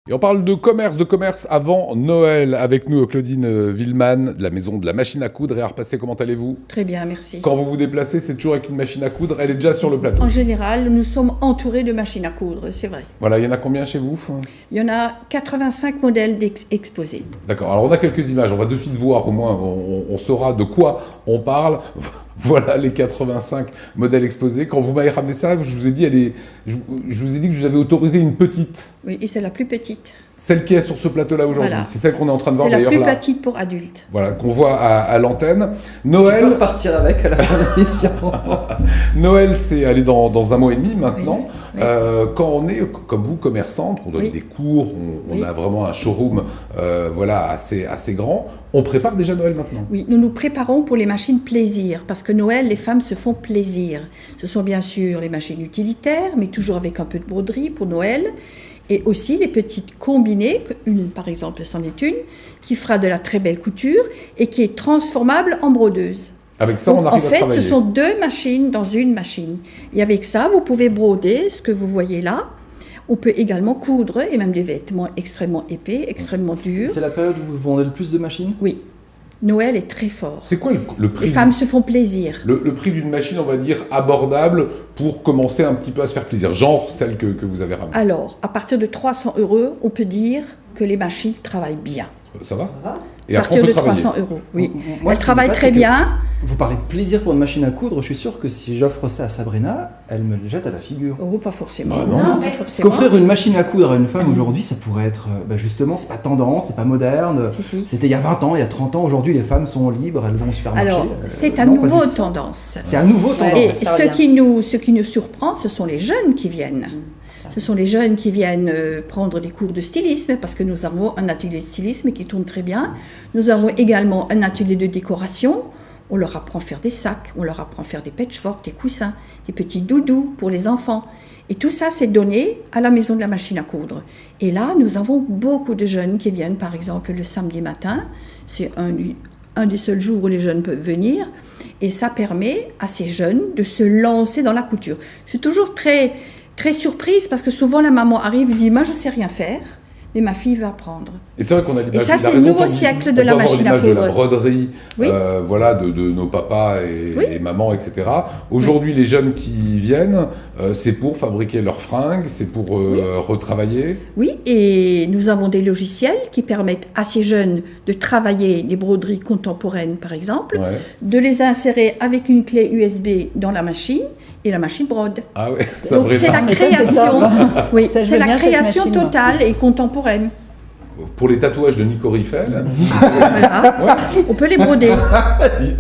Et on parle de commerce avant Noël. Avec nous, Claudine Villeman, de la maison de la machine à coudre. Et à repasser, comment allez-vous? Très bien, merci. Quand vous vous déplacez, c'est toujours avec une machine à coudre. Elle est déjà sur le plateau. En général, nous sommes entourés de machines à coudre, c'est vrai. Voilà, il y en a combien chez vous? Il y en a 85 modèles exposés. D'accord, alors on a quelques images. On va de suite voir, au moins on saura de quoi on parle. Voilà les 85 modèles exposés. Quand vous m'avez ramené ça, je vous ai dit, je vous ai dit que je vous avais autorisé une petite. Oui, et c'est la plus petite. Celle qui est sur ce plateau-là aujourd'hui, Voilà. c'est celle qu'on est en train de voir d'ailleurs là. C'est la plus petite pour adultes. Voilà, qu'on voit à l'antenne. Noël. Tu peux repartir avec à la fin de l'émission. Noël, c'est aller dans un mois et demi maintenant. Oui. Quand on est, comme vous, commerçante, on donne des cours, on a vraiment un showroom voilà, assez grand, on prépare déjà Noël maintenant. Oui, nous nous préparons pour les machines plaisir, parce que Noël, les femmes se font plaisir. Ce sont bien sûr les machines utilitaires, mais toujours avec un peu de broderie pour Noël. Et aussi les petites combinées, une par exemple, c'en est une, qui fera de la très belle couture et qui est transformable en brodeuse. Avec ça, donc, on arrive à travailler. En fait, ce sont deux machines dans une machine. Et avec ça, vous pouvez broder ce que vous voyez là. On peut également coudre, et même des vêtements extrêmement épais, extrêmement durs. C'est la période où vous vendez le plus de machines? Oui. Noël est très fort. C'est quoi le prix? Les femmes se font plaisir. Le prix d'une machine, on va dire, abordable pour commencer un petit peu à se faire plaisir, genre celle que vous avez ramenée. Alors, à partir de 300 €, on peut dire que les machines travaillent bien. Ça va? Et à partir de 300 €, oui. Moi, elles travaillent très bien. Vous parlez de plaisir pour une machine à coudre, je suis sûr que si j'offre ça à Sabrina, elle me le jette à la figure. Oh, pas forcément. Bah non, pas Parce forcément. qu'offrir une machine à coudre à une femme aujourd'hui, ça pourrait être, justement, c'est pas tendance, c'est pas moderne. Si. C'était il y a 20 ans, il y a 30 ans, aujourd'hui les femmes sont libres, elles vont au supermarché. Alors, c'est un non, pas nouveau du tout. tendance. C'est un nouveau tendance. Et ce qui nous surprend, ce sont les jeunes qui viennent. Ce sont les jeunes qui viennent prendre des cours de stylisme, parce que nous avons un atelier de stylisme qui tourne très bien. Nous avons également un atelier de décoration. On leur apprend à faire des sacs, on leur apprend à faire des patchwork, des coussins, des petits doudous pour les enfants. Et tout ça, c'est donné à la maison de la machine à coudre. Et là, nous avons beaucoup de jeunes qui viennent, par exemple, le samedi matin. C'est un des seuls jours où les jeunes peuvent venir. Et ça permet à ces jeunes de se lancer dans la couture. C'est toujours très surprise, parce que souvent la maman arrive et dit « Moi, je ne sais rien faire, mais ma fille veut apprendre ». Et c'est vrai qu'on a l'image. Et ça, c'est le nouveau siècle de la machine à coudre. De la broderie, Oui. voilà, de nos papas et mamans, etc. Aujourd'hui, les jeunes qui viennent, c'est pour fabriquer leurs fringues, c'est pour retravailler. Oui, et nous avons des logiciels qui permettent à ces jeunes de travailler des broderies contemporaines, par exemple, de les insérer avec une clé USB dans la machine, et la machine brode. Ah ouais, ça donc c'est la création, oui, c'est la création totale et contemporaine. Pour les tatouages de Nico Riffel, voilà. On peut les broder.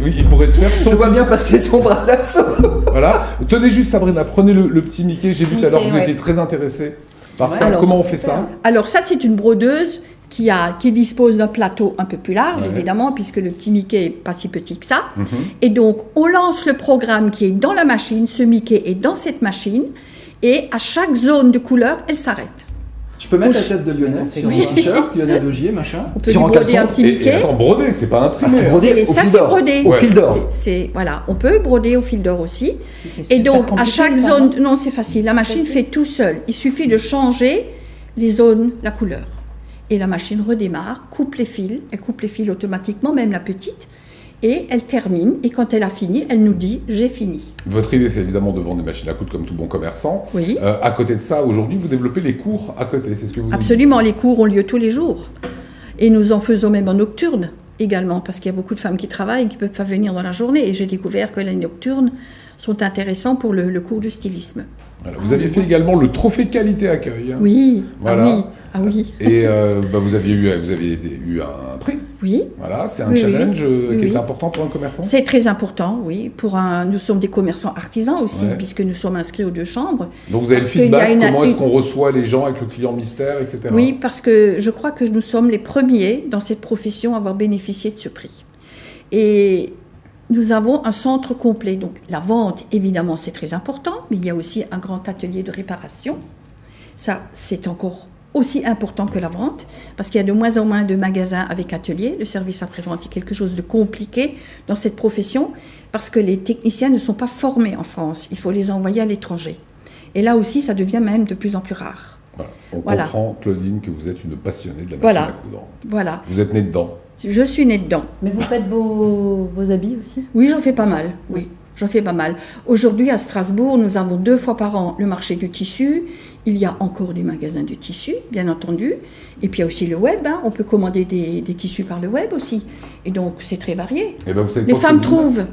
il pourrait se faire son... Je vois bien passer son bras là-dessous. Voilà. Tenez juste, Sabrina, prenez le petit Mickey. J'ai vu tout à l'heure que vous étiez très intéressée par ça. Alors, comment on fait ça? Alors ça, c'est une brodeuse qui dispose d'un plateau un peu plus large, évidemment, puisque le petit Mickey n'est pas si petit que ça. Et donc, on lance le programme qui est dans la machine. Ce Mickey est dans cette machine. Et à chaque zone de couleur, elle s'arrête. Je peux mettre la tête de Lionel sur un shirt, Lionel Augier, machin. On peut sur lui broder un petit Mickey. Et attends, broder, c'est pas imprimé. Broder au fil d'or. Brodé. Au fil d'or. Voilà, on peut broder au fil d'or aussi. Et donc, à chaque zone... Non, c'est facile. La machine fait tout seul. Il suffit de changer les zones, la couleur. Et la machine redémarre, coupe les fils. Elle coupe les fils automatiquement, même la petite. Et elle termine. Et quand elle a fini, elle nous dit « j'ai fini ». Votre idée, c'est évidemment de vendre des machines à coudre comme tout bon commerçant. Oui. À côté de ça, aujourd'hui, vous développez les cours à côté. C'est ce que vous Absolument, les cours ont lieu tous les jours. Et nous en faisons même en nocturne également, parce qu'il y a beaucoup de femmes qui travaillent et qui ne peuvent pas venir dans la journée. Et j'ai découvert que les nocturnes sont intéressants pour le cours de stylisme. Voilà. Vous aviez fait également le trophée qualité accueil. Oui, voilà. Ah oui. Et vous aviez eu un prix. Oui. Voilà, c'est un challenge qui est important pour un commerçant. C'est très important, oui. Nous sommes des commerçants artisans aussi, puisque nous sommes inscrits aux deux chambres. Donc vous avez le feedback, comment est-ce qu'on reçoit les gens avec le client mystère, etc. Oui, parce que je crois que nous sommes les premiers dans cette profession à avoir bénéficié de ce prix. Et nous avons un centre complet. Donc la vente, évidemment, c'est très important, mais il y a aussi un grand atelier de réparation. Ça, c'est encore aussi important que la vente, parce qu'il y a de moins en moins de magasins avec atelier. Le service après-vente est quelque chose de compliqué dans cette profession, parce que les techniciens ne sont pas formés en France. Il faut les envoyer à l'étranger. Et là aussi, ça devient même de plus en plus rare. Voilà. On Voilà. comprend, Claudine, que vous êtes une passionnée de la machine Voilà. à coudre. Voilà, Vous êtes née dedans. je suis née dedans. Mais vous faites vos habits aussi? Oui, j'en fais pas mal, oui. J'en fais pas mal. Aujourd'hui, à Strasbourg, nous avons 2 fois par an le marché du tissu. Il y a encore des magasins de tissus, bien entendu. Et puis il y a aussi le web. Hein. On peut commander des tissus par le web aussi. Et donc, c'est très varié. Eh ben, vous savez Les quoi, femmes Claudine trouvent.